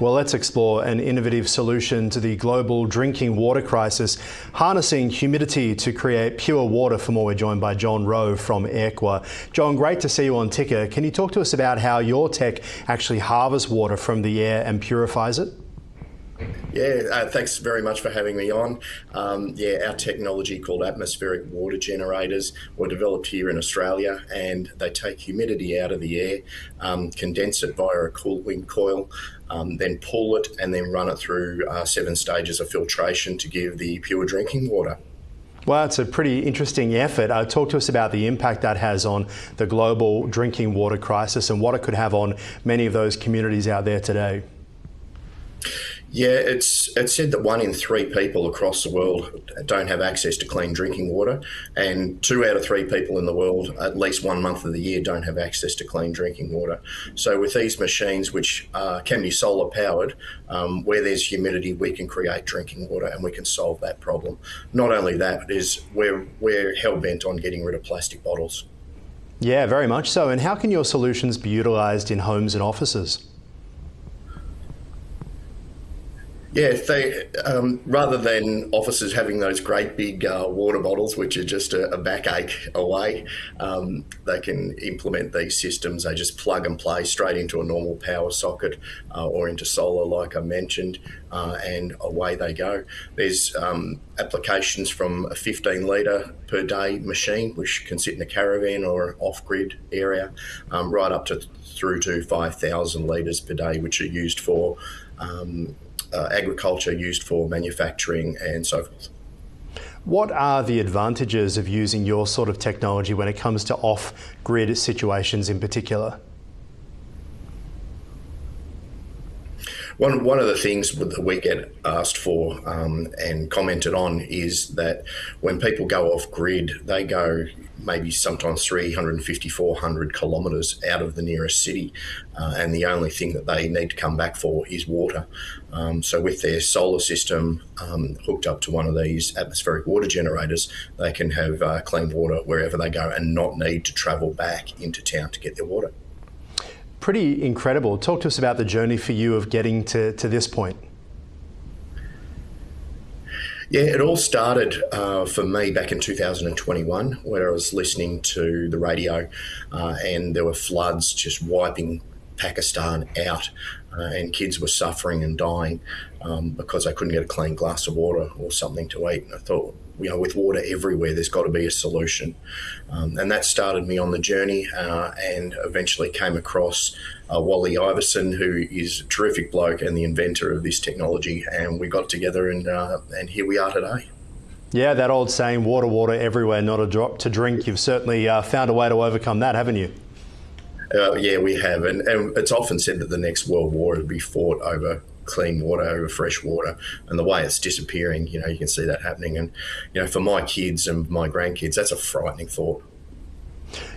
Well, let's explore an innovative solution to the global drinking water crisis, harnessing humidity to create pure water. For more, we're joined by Jon Rowe from Airqua. Jon, great to see you on Ticker. Can you talk to us about how your tech actually harvests water from the air and purifies it? Yeah, thanks very much for having me on. Our technology called atmospheric water generators were developed here in Australia, and they take humidity out of the air, condense it via a cooling coil, then pull it and then run it through 7 stages of filtration to give the pure drinking water. Well, it's a pretty interesting effort. Talk to us about the impact that has on the global drinking water crisis and what it could have on many of those communities out there today. Yeah, it's said that 1 in 3 people across the world don't have access to clean drinking water, and 2 out of 3 people in the world, at least 1 month of the year, don't have access to clean drinking water. So with these machines, which can be solar powered, where there's humidity, we can create drinking water and we can solve that problem. Not only that, we're hell-bent on getting rid of plastic bottles. Yeah, very much so. And how can your solutions be utilised in homes and offices? Yeah, rather than officers having those great big water bottles, which are just a backache away, they can implement these systems. They just plug and play straight into a normal power socket or into solar, like I mentioned, and away they go. There's applications from a 15 litre per day machine, which can sit in a caravan or off-grid area, right up to through to 5,000 litres per day, which are used for agriculture, used for manufacturing and so forth. What are the advantages of using your sort of technology when it comes to off-grid situations in particular? One of the things that we get asked for and commented on is that when people go off grid, they go maybe sometimes 350, 400 kilometres out of the nearest city, and the only thing that they need to come back for is water. So with their solar system hooked up to one of these atmospheric water generators, they can have clean water wherever they go and not need to travel back into town to get their water. Pretty incredible. Talk to us about the journey for you of getting to this point. Yeah, it all started for me back in 2021, where I was listening to the radio and there were floods just wiping Pakistan out, and kids were suffering and dying because they couldn't get a clean glass of water or something to eat. And I thought, with water everywhere, there's got to be a solution. And that started me on the journey, and eventually came across Wally Iverson, who is a terrific bloke and the inventor of this technology. And we got together and here we are today. Yeah, that old saying, water, water everywhere, not a drop to drink. You've certainly found a way to overcome that, haven't you? Yeah, we have. And it's often said that the next world war would be fought over clean water, over fresh water, and the way it's disappearing, you can see that happening. And, for my kids and my grandkids, that's a frightening thought.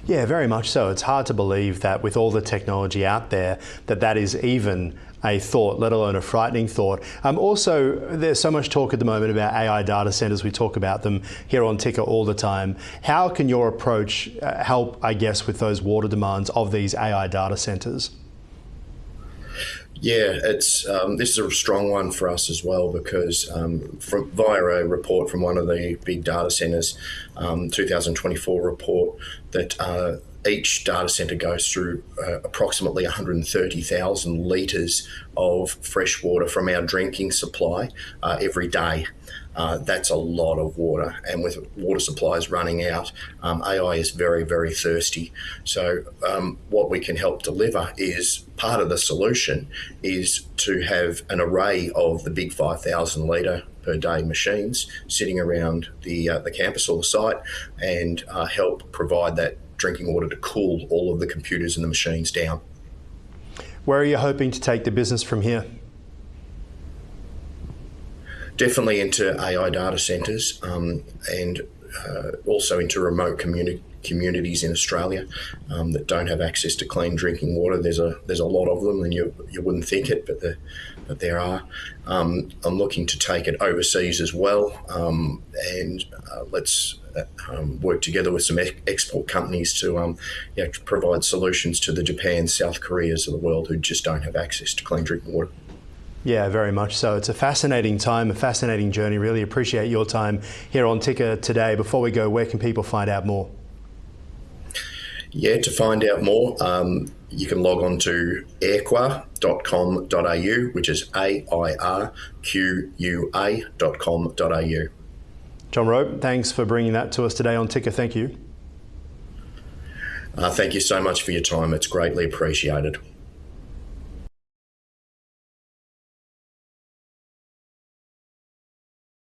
Yeah, very much so. It's hard to believe that with all the technology out there, that is even a thought, let alone a frightening thought. Also, there's so much talk at the moment about AI data centers. We talk about them here on Ticker all the time. How can your approach help, I guess, with those water demands of these AI data centers? Yeah, this is a strong one for us as well, because via a report from one of the big data centers, 2024 report, that each data center goes through approximately 130,000 litres of fresh water from our drinking supply every day. That's a lot of water, and with water supplies running out, AI is very, very thirsty. So what we can help deliver is, part of the solution is to have an array of the big 5,000 litre per day machines sitting around the campus or the site, and help provide that drinking water to cool all of the computers and the machines down. Where are you hoping to take the business from here? Definitely into AI data centres, and also into remote communities in Australia that don't have access to clean drinking water. There's a lot of them, and you wouldn't think it, but there are. I'm looking to take it overseas as well, and let's work together with some export companies to provide solutions to the Japan, South Koreas of the world who just don't have access to clean drinking water. Yeah, very much so. It's a fascinating time, a fascinating journey. Really appreciate your time here on Ticker today. Before we go, where can people find out more? Yeah, to find out more, you can log on to airqua.com.au, which is airqua.com.au. Jon Rowe, thanks for bringing that to us today on Ticker. Thank you. Thank you so much for your time. It's greatly appreciated.